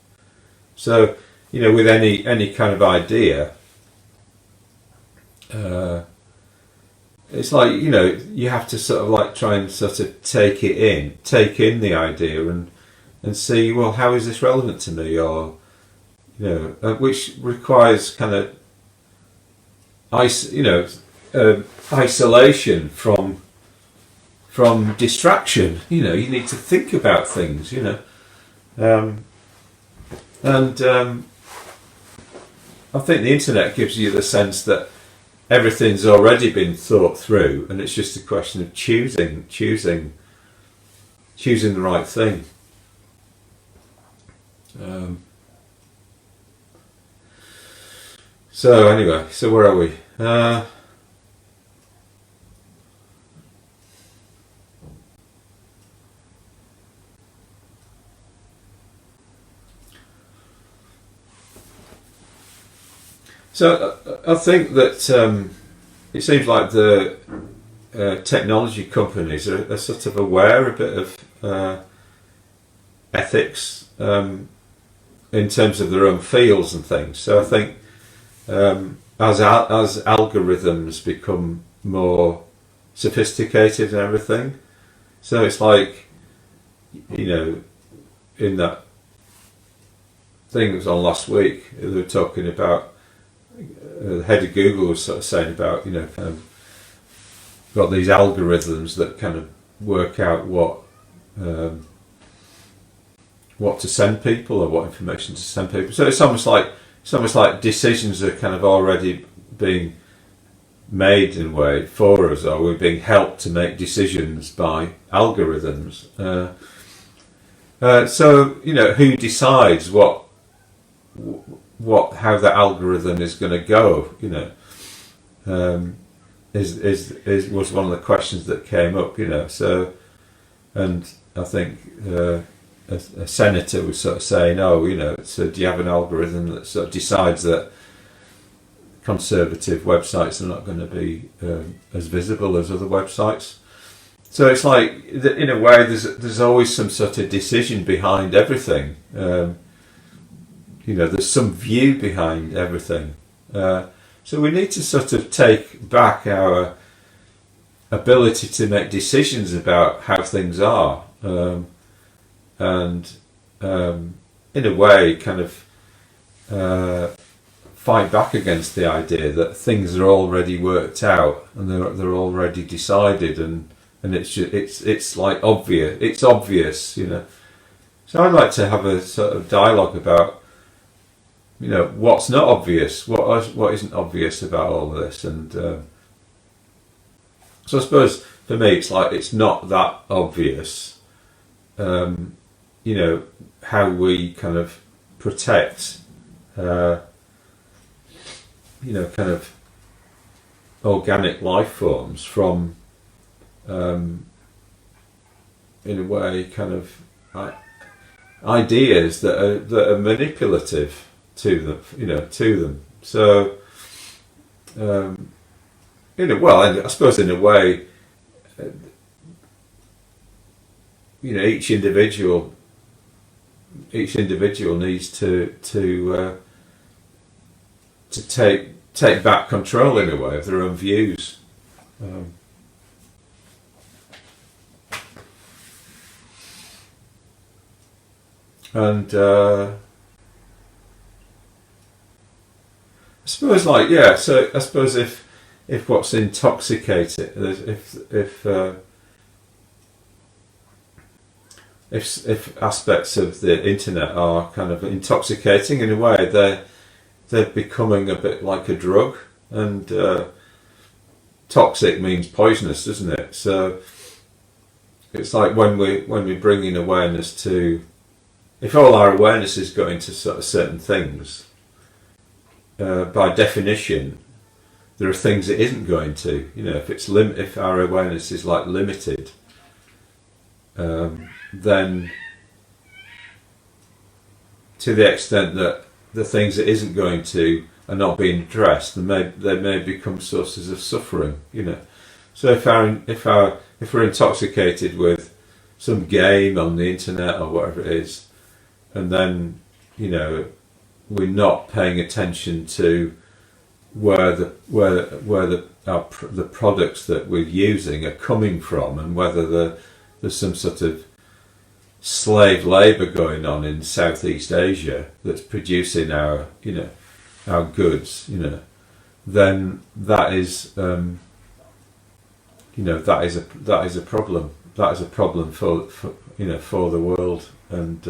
So with any kind of idea, it's like you have to sort of like try and sort of take in the idea and see, well, how is this relevant to me, or which requires kind of isolation from distraction. You need to think about things. And I think the internet gives you the sense that everything's already been thought through, and it's just a question of choosing the right thing. So anyway, so where are we? So I think that it seems like the technology companies are sort of aware a bit of ethics in terms of their own fields and things. So I think as algorithms become more sophisticated and everything, so it's like in that thing that was on last week, they were talking about. The head of Google was sort of saying about got these algorithms that kind of work out what to send people or what information to send people. So it's almost like decisions are kind of already being made in a way for us, or we're being helped to make decisions by algorithms. So who decides how the algorithm is going to go, was one of the questions that came up, So, and I think a senator was sort of saying, so do you have an algorithm that sort of decides that conservative websites are not going to be as visible as other websites? So it's like, in a way, there's always some sort of decision behind everything. There's some view behind everything. So we need to sort of take back our ability to make decisions about how things are, and in a way kind of fight back against the idea that things are already worked out and they're already decided, and it's like obvious. It's obvious, So I'd like to have a sort of dialogue about what's not obvious, what isn't obvious about all of this, and so I suppose for me it's like it's not that obvious, how we kind of protect, kind of organic life forms from, in a way, kind of ideas that are manipulative to them, to them. So, well, I suppose in a way, each individual needs to take back control in a way of their own views. And I suppose, so I suppose if what's intoxicated, if aspects of the internet are kind of intoxicating in a way, they're becoming a bit like a drug, and toxic means poisonous, doesn't it? So it's like when we're bringing awareness to, if all our awareness is going to sort of certain things, by definition, there are things it isn't going to. If our awareness is like limited, then to the extent that the things it isn't going to are not being addressed, they may become sources of suffering. So if we're intoxicated with some game on the internet or whatever it is, and then we're not paying attention to where the products that we're using are coming from, and whether there's some sort of slave labour going on in Southeast Asia that's producing our goods, then that is a problem. That is a problem for the world, and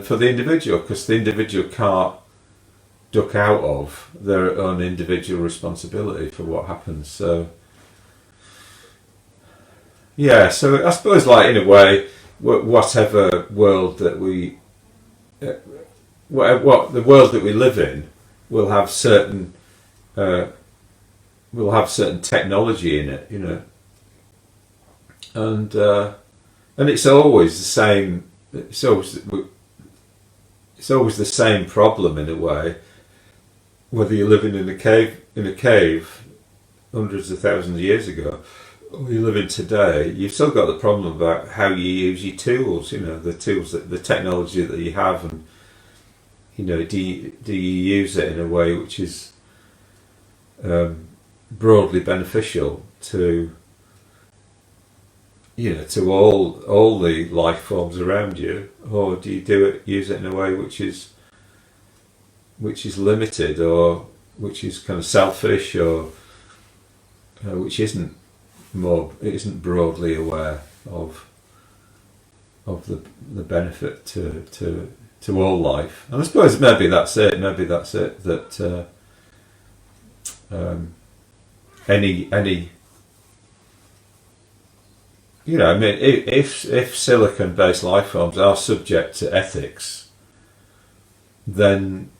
for the individual, because the individual can't duck out of their own individual responsibility for what happens. So so I suppose, in a way, whatever world that what the world that we live in will have certain technology in it, and it's always the same. It's always the same problem in a way, whether you're living in a cave hundreds of thousands of years ago, or you're living today. You've still got the problem about how you use your tools. The technology that you have, and do you use it in a way which is broadly beneficial to all the life forms around you, or do you use it in a way which is limited, or which is kind of selfish, or which isn't broadly aware of the benefit to all life? And I suppose maybe that's it. That any if silicon-based life forms are subject to ethics, then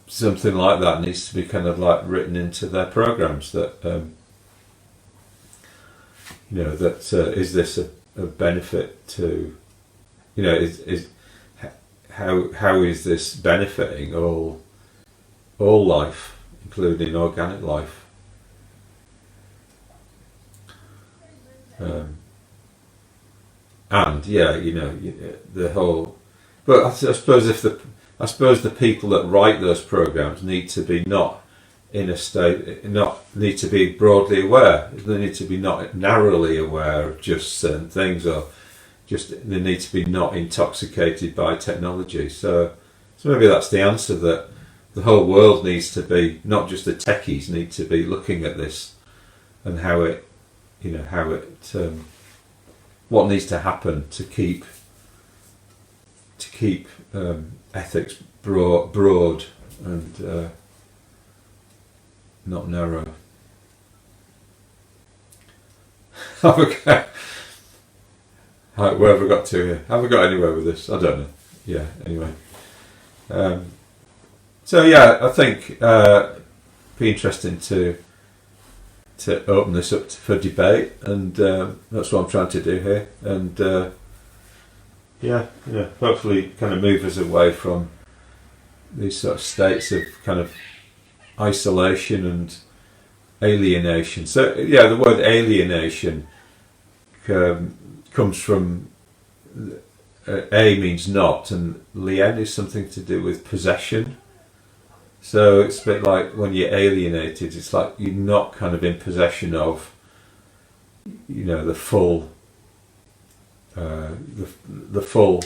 something like that needs to be kind of like written into their programs, that is this a benefit to, is how is this benefiting all life, including organic life? And the whole. But I suppose the people that write those programs need to be not in a state, need to be broadly aware. They need to be not narrowly aware of just certain things, or they need to be not intoxicated by technology. So maybe that's the answer, that the whole world needs to be, not just the techies need to be looking at this, and what needs to happen to keep ethics broad and not narrow. Okay. Where have I got to here? Have I got anywhere with this? I don't know. Yeah, anyway. I think it'd be interesting to open this up for debate, and that's what I'm trying to do here. And hopefully kind of move us away from these sort of states of kind of isolation and alienation. So the word alienation comes from a means not, and lien is something to do with possession. So it's a bit like when you're alienated, it's like you're not kind of in possession of, the full, the full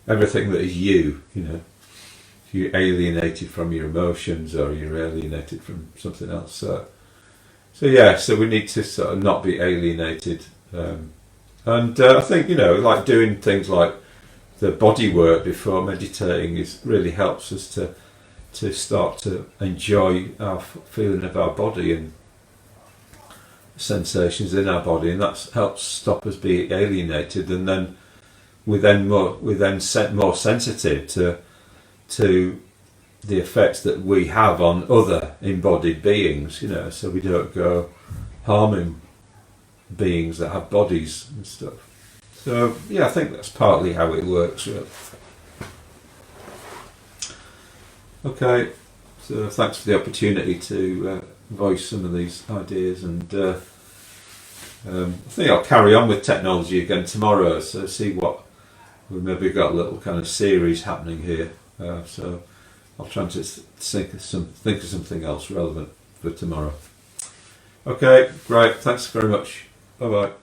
everything that is you. If you're alienated from your emotions, or you're alienated from something else. So we need to sort of not be alienated. And I think, like doing things like the body work before meditating really helps us to start to enjoy our feeling of our body and sensations in our body, and that helps stop us being alienated. And then we're more sensitive to the effects that we have on other embodied beings, so we don't go harming beings that have bodies and stuff. So I think that's partly how it works, really. Okay, so thanks for the opportunity to voice some of these ideas, and I think I'll carry on with technology again tomorrow, so see what we've maybe got a little kind of series happening here, so I'll try to think of something else relevant for tomorrow. Okay, great, thanks very much. Bye bye.